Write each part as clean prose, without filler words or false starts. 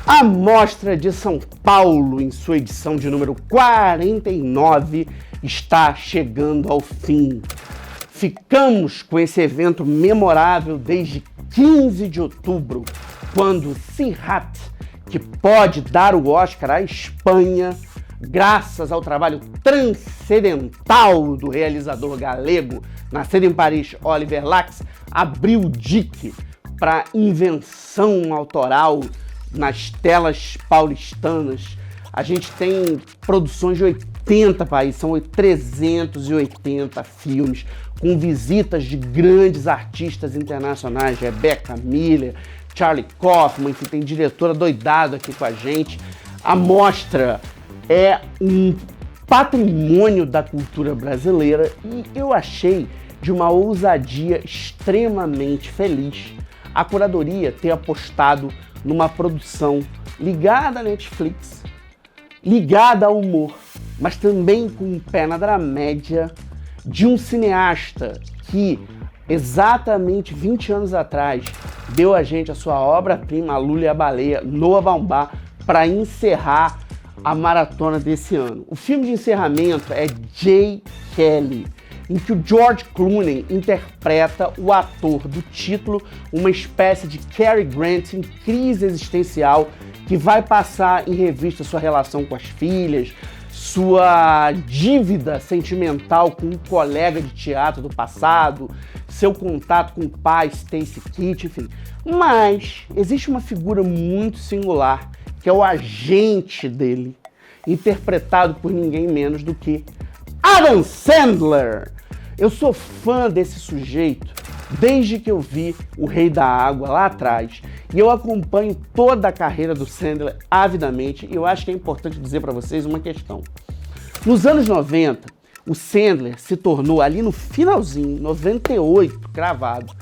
A Mostra de São Paulo, em sua edição de número 49, está chegando ao fim. Ficamos com esse evento memorável desde 15 de outubro, quando Serrat, que pode dar o Oscar à Espanha, graças ao trabalho transcendental do realizador galego, nascido em Paris, Oliver Lax, abriu o dique para invenção autoral nas telas paulistanas. A gente tem produções de 80 países, são 380 filmes, com visitas de grandes artistas internacionais, Rebecca Miller, Charlie Kaufman, enfim, tem diretora doidada aqui com a gente. A mostra é um patrimônio da cultura brasileira e eu achei de uma ousadia extremamente feliz a curadoria ter apostado numa produção ligada à Netflix, ligada ao humor, mas também com um pé na dramédia de um cineasta que, exatamente 20 anos atrás, deu a gente a sua obra-prima, A Lula e a Baleia, Noah Baumbach, para encerrar a maratona desse ano. O filme de encerramento é Jay Kelly, em que o George Clooney interpreta o ator do título, uma espécie de Cary Grant em crise existencial, que vai passar em revista sua relação com as filhas, sua dívida sentimental com um colega de teatro do passado, seu contato com o pai, Stacy Keach, enfim. Mas existe uma figura muito singular, que é o agente dele, interpretado por ninguém menos do que Adam Sandler. Eu sou fã desse sujeito desde que eu vi O Rei da Água lá atrás, e eu acompanho toda a carreira do Sandler avidamente, e eu acho que é importante dizer para vocês uma questão. Nos anos 90, o Sandler se tornou, ali no finalzinho, 98, cravado,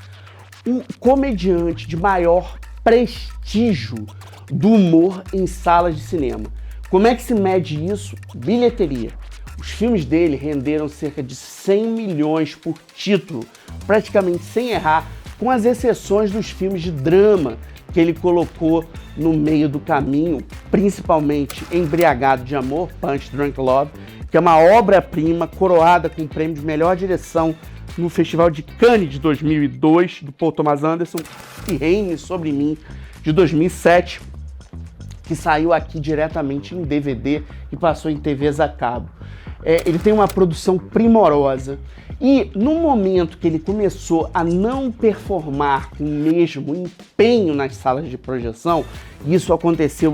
um comediante de maior prestígio do humor em salas de cinema. Como é que se mede isso? Bilheteria. Os filmes dele renderam cerca de 100 milhões por título, praticamente sem errar, com as exceções dos filmes de drama que ele colocou no meio do caminho, principalmente Embriagado de Amor, Punch Drunk Love, que é uma obra-prima coroada com o prêmio de melhor direção no Festival de Cannes de 2002, do Paul Thomas Anderson, e Reine Sobre Mim, de 2007, que saiu aqui diretamente em DVD e passou em TVs a cabo. Ele tem uma produção primorosa e no momento que ele começou a não performar com o mesmo empenho nas salas de projeção, isso aconteceu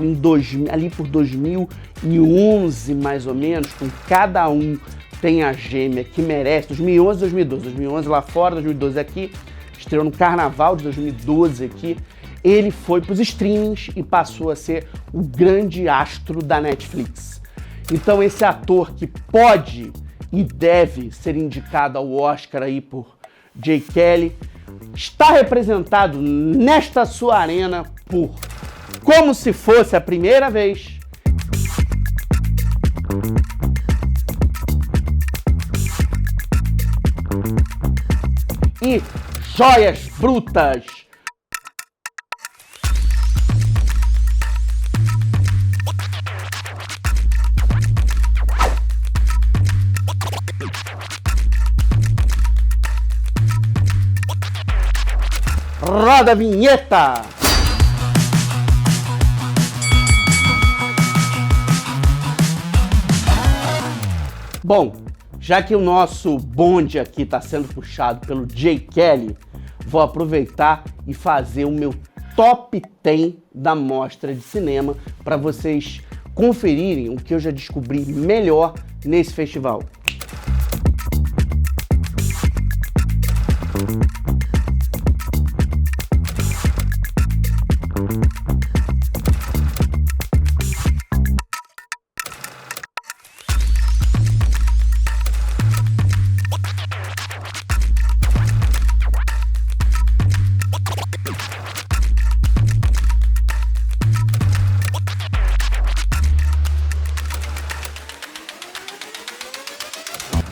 ali por 2011 mais ou menos, com Cada Um Tem a Gêmea que Merece, 2011 e 2012, 2011 lá fora, 2012 aqui, estreou no Carnaval de 2012 aqui, ele foi para os streamings e passou a ser o grande astro da Netflix. Então esse ator que pode e deve ser indicado ao Oscar aí por Jay Kelly está representado nesta sua arena por Como Se Fosse a Primeira Vez, e Joias Brutas. Roda a vinheta! Bom, já que o nosso bonde aqui está sendo puxado pelo Jay Kelly, vou aproveitar e fazer o meu top 10 da mostra de cinema para vocês conferirem o que eu já descobri melhor nesse festival.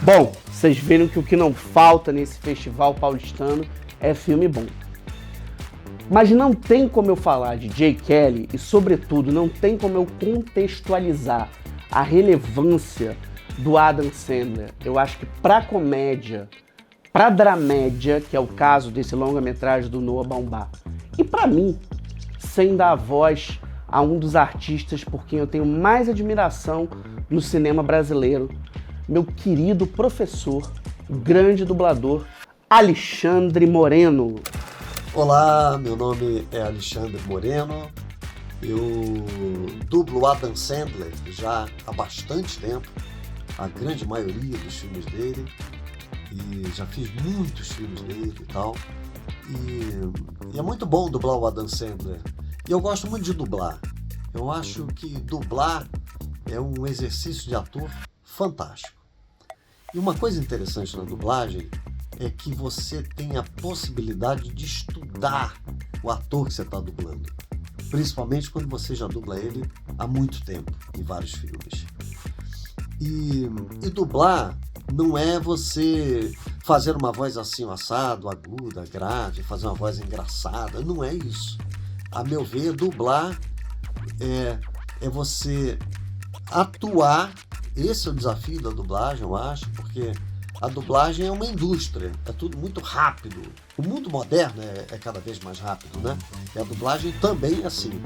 Bom, vocês viram que o que não falta nesse festival paulistano é filme bom. Mas não tem como eu falar de Jay Kelly e, sobretudo, não tem como eu contextualizar a relevância do Adam Sandler. Eu acho que pra comédia, pra dramédia, que é o caso desse longa-metragem do Noah Baumbach, e pra mim, sem dar voz a um dos artistas por quem eu tenho mais admiração no cinema brasileiro, meu querido professor, grande dublador, Alexandre Moreno. Olá, meu nome é Alexandre Moreno, eu dublo Adam Sandler já há bastante tempo, a grande maioria dos filmes dele, e já fiz muitos filmes dele e tal, e é muito bom dublar o Adam Sandler, e eu gosto muito de dublar. Eu acho que dublar é um exercício de ator fantástico. E uma coisa interessante na dublagem é que você tem a possibilidade de estudar o ator que você está dublando, principalmente quando você já dubla ele há muito tempo, em vários filmes. E dublar não é você fazer uma voz assim, assado, aguda, grave, fazer uma voz engraçada, não é isso. A meu ver, dublar é você atuar. Esse é o desafio da dublagem, eu acho, porque a dublagem é uma indústria, é tudo muito rápido. O mundo moderno é cada vez mais rápido, né? E a dublagem também é assim.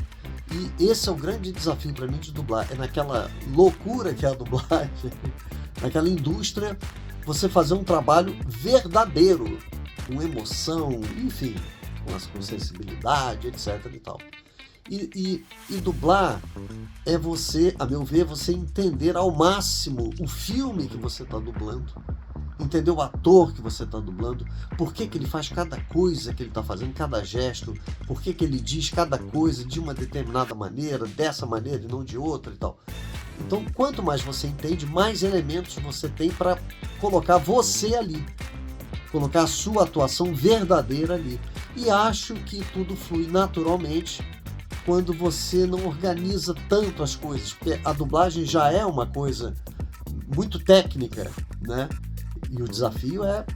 E esse é o grande desafio para mim de dublar, é naquela loucura que é a dublagem, naquela indústria, você fazer um trabalho verdadeiro, com emoção, enfim, com sensibilidade, etc. e tal. E dublar é você, a meu ver, você entender ao máximo o filme que você está dublando, entender o ator que você está dublando, por que ele faz cada coisa que ele está fazendo, cada gesto, por que ele diz cada coisa de uma determinada maneira, dessa maneira e não de outra e tal. Então, quanto mais você entende, mais elementos você tem para colocar você ali, colocar a sua atuação verdadeira ali. E acho que tudo flui naturalmente quando você não organiza tanto as coisas, porque a dublagem já é uma coisa muito técnica, né? E o desafio é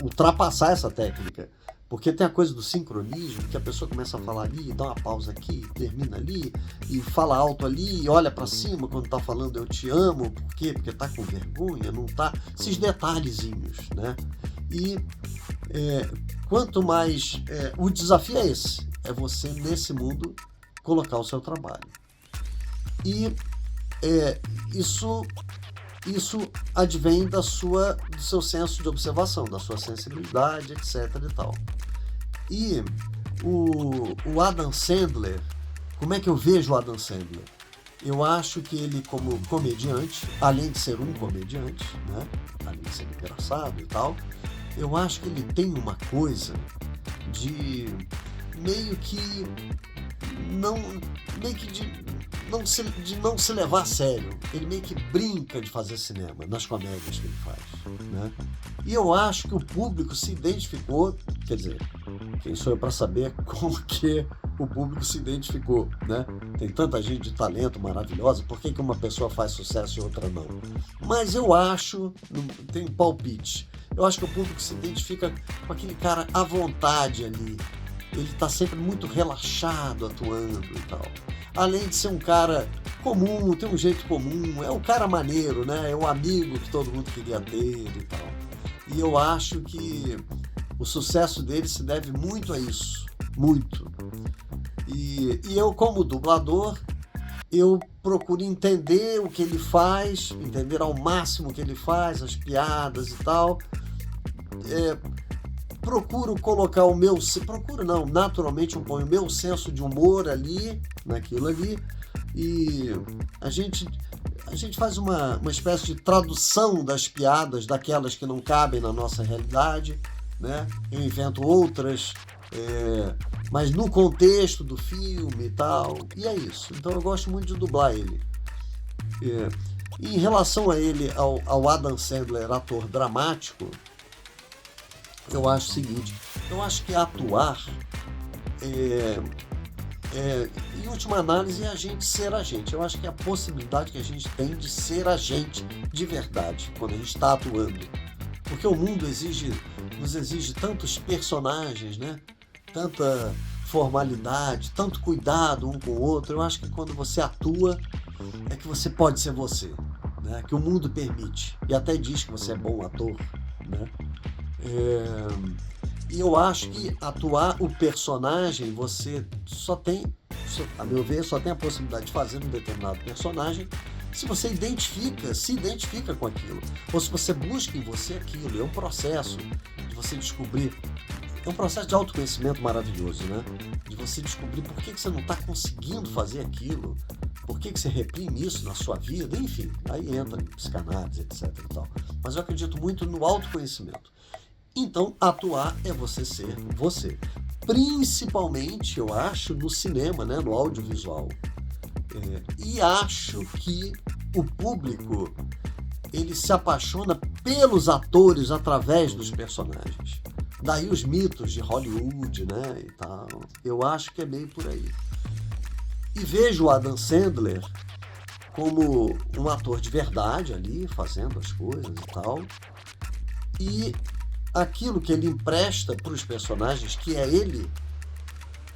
ultrapassar essa técnica, porque tem a coisa do sincronismo, que a pessoa começa a falar ali, dá uma pausa aqui, termina ali, e fala alto ali, e olha para cima quando tá falando eu te amo, por quê? Porque tá com vergonha, não tá? Esses detalhezinhos, né? E quanto mais... o desafio é esse, é você, nesse mundo, colocar o seu trabalho. E isso advém do seu senso de observação, da sua sensibilidade, etc. e tal. E o Adam Sandler, como é que eu vejo o Adam Sandler? Eu acho que ele, como comediante, além de ser um comediante, né? Além de ser engraçado e tal, eu acho que ele tem uma coisa de meio que de não se levar a sério. Ele meio que brinca de fazer cinema nas comédias que ele faz, né? E eu acho que o público se identificou, quer dizer, quem sou eu para saber como que o público se identificou, né? Tem tanta gente de talento maravilhosa, por que uma pessoa faz sucesso e outra não? Mas eu acho, tem um palpite, eu acho que o público se identifica com aquele cara à vontade ali. Ele está sempre muito relaxado atuando e tal. Além de ser um cara comum, tem um jeito comum, é o cara maneiro, né? É o amigo que todo mundo queria ter e tal. E eu acho que o sucesso dele se deve muito a isso, muito. E eu, como dublador, eu procuro entender o que ele faz, entender ao máximo o que ele faz, as piadas e tal. Procuro colocar o meu... Procuro não, naturalmente eu ponho o meu senso de humor ali, naquilo ali, e a gente faz uma espécie de tradução das piadas, daquelas que não cabem na nossa realidade, né? Eu invento outras, mas no contexto do filme e tal, e é isso. Então eu gosto muito de dublar ele. E em relação a ele, ao Adam Sandler, ator dramático, eu acho o seguinte, eu acho que atuar, em última análise, é a gente ser a gente. Eu acho que é a possibilidade que a gente tem de ser a gente de verdade, quando a gente está atuando. Porque o mundo nos exige tantos personagens, né? tanta formalidade, tanto cuidado um com o outro. Eu acho que quando você atua é que você pode ser você, né? Que o mundo permite e até diz que você é bom ator, né? E eu acho que atuar o personagem, você só tem, a meu ver, só tem a possibilidade de fazer um determinado personagem se você se identifica com aquilo, ou se você busca em você aquilo. É um processo de você descobrir, é um processo de autoconhecimento maravilhoso, né? De você descobrir por que você não está conseguindo fazer aquilo, por que você reprime isso na sua vida, enfim, aí entra em psicanálise, etc. e tal. Mas eu acredito muito no autoconhecimento. Então, atuar é você ser você. Principalmente, eu acho, no cinema, né? No audiovisual. E acho que o público, ele se apaixona pelos atores através dos personagens. Daí os mitos de Hollywood, né, e tal. Eu acho que é meio por aí. E vejo o Adam Sandler como um ator de verdade ali, fazendo as coisas e tal. E aquilo que ele empresta para os personagens, que é ele,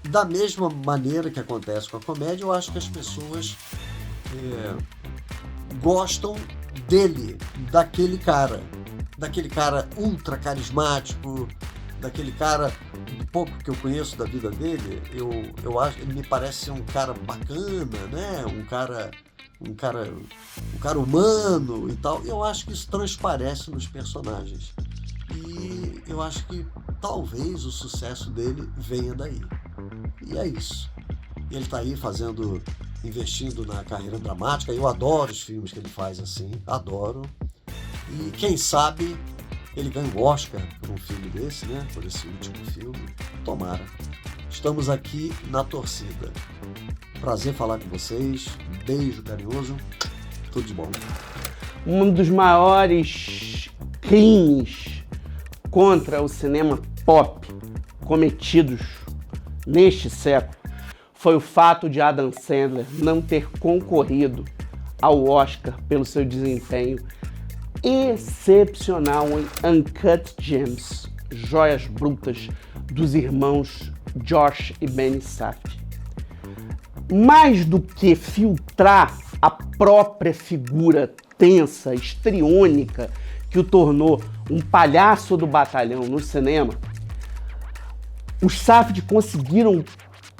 da mesma maneira que acontece com a comédia, eu acho que as pessoas gostam dele, daquele cara ultra carismático, daquele cara, do pouco que eu conheço da vida dele, eu acho, ele me parece ser um cara bacana, né? Um cara humano e tal. Eu acho que isso transparece nos personagens. E eu acho que talvez o sucesso dele venha daí. E é isso. Ele está aí investindo na carreira dramática. Eu adoro os filmes que ele faz assim, adoro. E quem sabe ele ganha o Oscar por um filme desse, né? Por esse último filme. Tomara. Estamos aqui na torcida. Prazer falar com vocês. Beijo carinhoso. Tudo de bom. Um dos maiores crimes contra o cinema pop cometidos neste século foi o fato de Adam Sandler não ter concorrido ao Oscar pelo seu desempenho excepcional em Uncut Gems, Joias Brutas, dos irmãos Josh e Benny Safdie. Mais do que filtrar a própria figura tensa, histriônica, que o tornou um palhaço do batalhão no cinema, os Safdie conseguiram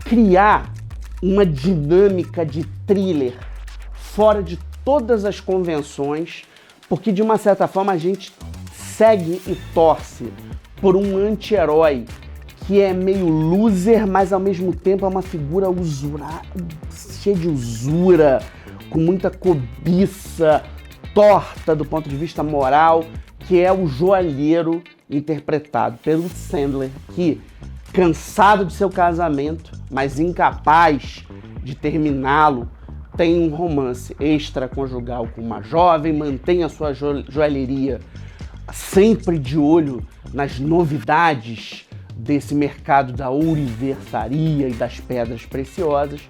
criar uma dinâmica de thriller fora de todas as convenções, porque de uma certa forma a gente segue e torce por um anti-herói que é meio loser, mas ao mesmo tempo é uma figura cheia de usura, com muita cobiça, torta do ponto de vista moral, que é o joalheiro interpretado pelo Sandler, que, cansado de seu casamento, mas incapaz de terminá-lo, tem um romance extraconjugal com uma jovem, mantém a sua joalheria sempre de olho nas novidades desse mercado da ouriversaria e das pedras preciosas,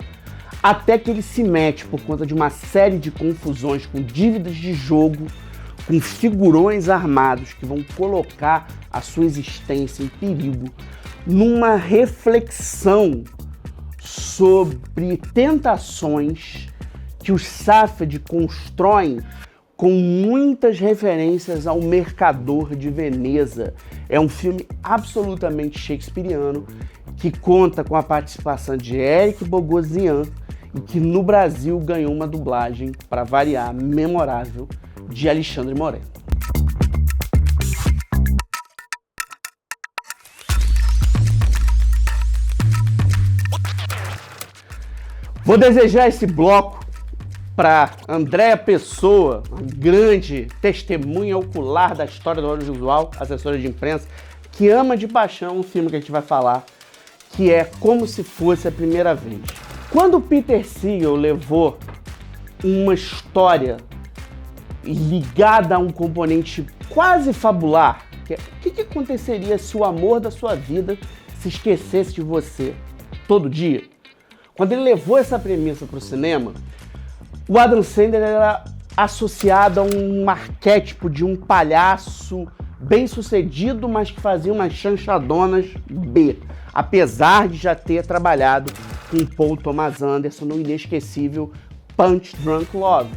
até que ele se mete por conta de uma série de confusões com dívidas de jogo, com figurões armados que vão colocar a sua existência em perigo, numa reflexão sobre tentações que os Safdie constroem com muitas referências ao Mercador de Veneza. É um filme absolutamente shakespeariano que conta com a participação de Eric Bogosian e que no Brasil ganhou uma dublagem, para variar, memorável, de Alexandre Moreno. Vou desejar esse bloco para Andréa Pessoa, uma grande testemunha ocular da história do audiovisual, assessora de imprensa, que ama de paixão um filme que a gente vai falar, que é Como Se Fosse a Primeira Vez. Quando o Peter Segal levou uma história ligada a um componente quase fabular, que é, o que aconteceria se o amor da sua vida se esquecesse de você todo dia? Quando ele levou essa premissa para o cinema, o Adam Sandler era associado a um arquétipo de um palhaço bem-sucedido, mas que fazia umas chanchadonas B. apesar de já ter trabalhado com Paul Thomas Anderson no inesquecível Punch Drunk Love,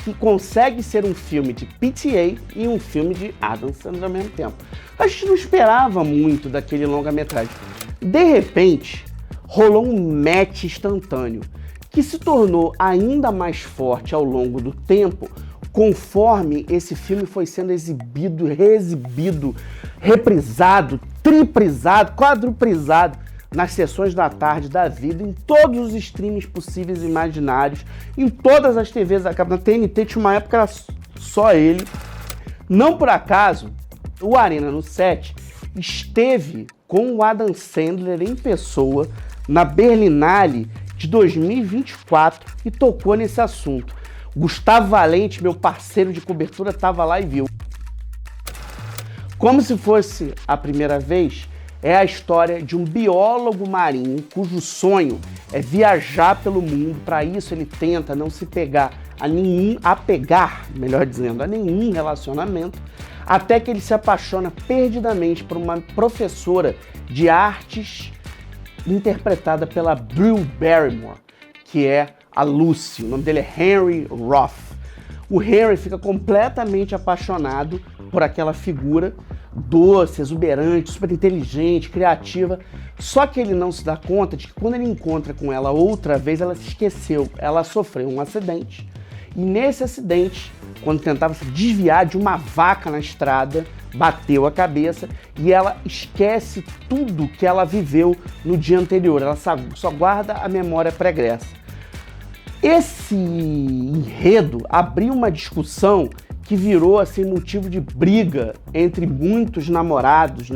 que consegue ser um filme de PTA e um filme de Adam Sandler ao mesmo tempo. A gente não esperava muito daquele longa-metragem. De repente, rolou um match instantâneo, que se tornou ainda mais forte ao longo do tempo, conforme esse filme foi sendo exibido, reexibido, reprisado, triprisado, quadruprisado nas sessões da tarde da vida, em todos os streams possíveis e imaginários, em todas as TVs da cabo. Na TNT tinha uma época que era só ele. Não por acaso, o Arena no Set esteve com o Adam Sandler em pessoa na Berlinale de 2024 e tocou nesse assunto. Gustavo Valente, meu parceiro de cobertura, estava lá e viu. Como se fosse a primeira vez, é a história de um biólogo marinho cujo sonho é viajar pelo mundo. Para isso ele tenta não se apegar a nenhum relacionamento, até que ele se apaixona perdidamente por uma professora de artes interpretada pela Drew Barrymore, que é a Lucy. O nome dele é Henry Roth. O Henry fica completamente apaixonado por aquela figura doce, exuberante, super inteligente, criativa. Só que ele não se dá conta de que quando ele encontra com ela outra vez, ela se esqueceu. Ela sofreu um acidente. E nesse acidente, quando tentava se desviar de uma vaca na estrada, bateu a cabeça e ela esquece tudo que ela viveu no dia anterior. Ela só guarda a memória pregressa. Esse enredo abriu uma discussão que virou assim motivo de briga entre muitos namorados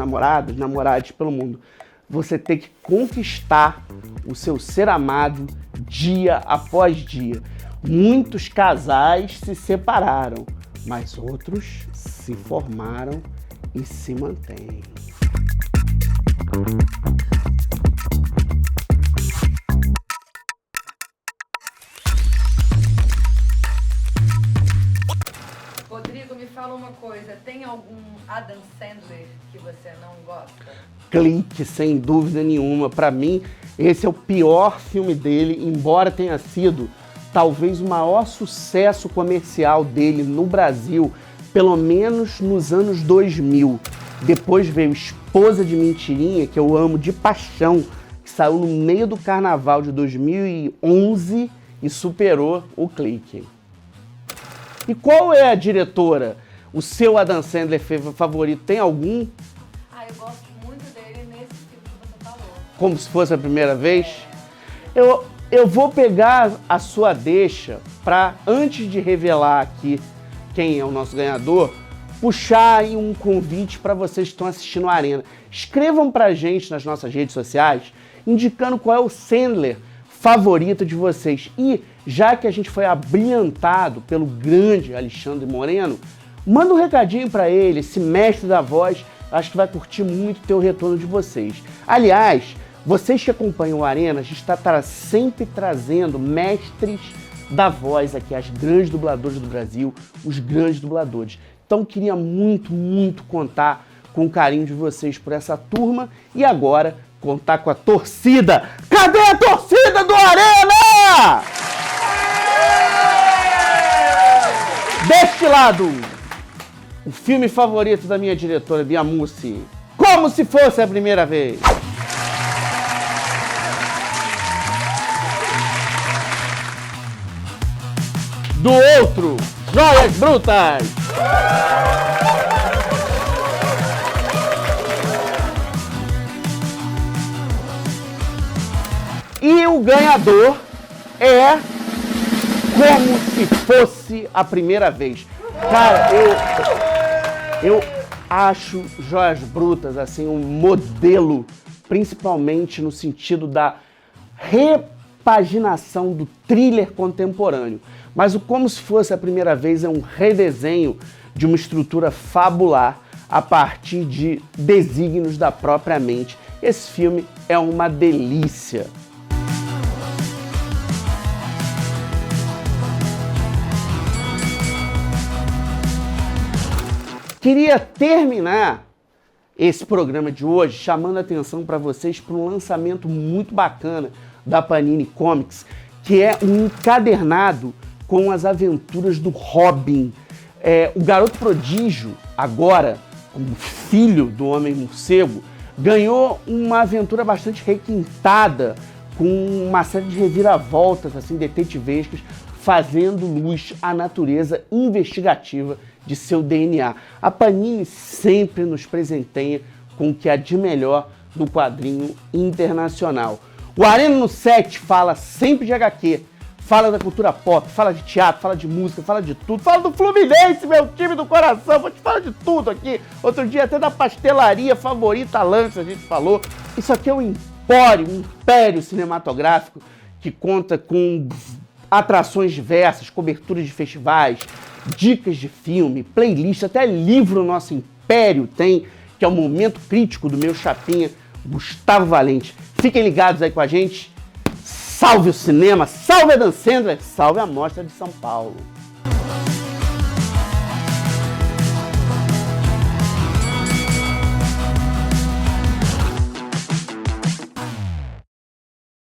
pelo mundo. Você tem que conquistar o seu ser amado dia após dia. Muitos casais se separaram, mas outros se formaram e se mantêm. Rodrigo, me fala uma coisa, tem algum Adam Sandler que você não gosta? Clique, sem dúvida nenhuma. Para mim, esse é o pior filme dele, embora tenha sido talvez o maior sucesso comercial dele no Brasil, pelo menos nos anos 2000. Depois veio Esposa de Mentirinha, que eu amo de paixão, que saiu no meio do carnaval de 2011 e superou o Clique. E qual é a diretora? O seu Adam Sandler favorito? Tem algum? Eu gosto muito dele nesse filme que você falou. Como se fosse a primeira vez? Eu vou pegar a sua deixa para, antes de revelar aqui quem é o nosso ganhador, puxar aí um convite para vocês que estão assistindo a Arena. Escrevam pra gente nas nossas redes sociais, indicando qual é o Sandler favorito de vocês. E, já que a gente foi abrilhantado pelo grande Alexandre Moreno, manda um recadinho para ele, esse mestre da voz. Acho que vai curtir muito ter o retorno de vocês. Aliás, vocês que acompanham o Arena, a gente está sempre trazendo mestres da voz aqui, as grandes dubladoras do Brasil, os grandes dubladores. Então queria muito, muito contar com o carinho de vocês por essa turma e agora contar com a torcida. Cadê a torcida do Arena? Deste lado, o filme favorito da minha diretora, Bia Mussi, Como se fosse a primeira vez. Do outro, Joias Brutas. E o ganhador é Como se fosse a primeira vez. Cara, eu acho Joias Brutas assim um modelo, principalmente no sentido da repaginação do thriller contemporâneo. Mas o Como se fosse a primeira vez é um redesenho de uma estrutura fabular a partir de desígnios da própria mente. Esse filme é uma delícia. Queria terminar esse programa de hoje chamando a atenção para vocês para um lançamento muito bacana da Panini Comics, que é um encadernado com as aventuras do Robin. O Garoto Prodígio, agora, como filho do Homem-Morcego, ganhou uma aventura bastante requintada, com uma série de reviravoltas assim, detetivescas, fazendo luz à natureza investigativa de seu DNA. A Panini sempre nos presenteia com o que há de melhor no quadrinho internacional. O Arena no 7 fala sempre de HQ, fala da cultura pop, fala de teatro, fala de música, fala de tudo, fala do Fluminense, meu time do coração, vou te falar de tudo aqui. Outro dia até da pastelaria favorita Lança a gente falou. Isso aqui é um império cinematográfico que conta com atrações diversas, coberturas de festivais, dicas de filme, playlist, até livro nosso império tem, que é o momento crítico do meu chapinha, Gustavo Valente. Fiquem ligados aí com a gente. Salve o cinema, salve a Dan Sandler, salve a Mostra de São Paulo.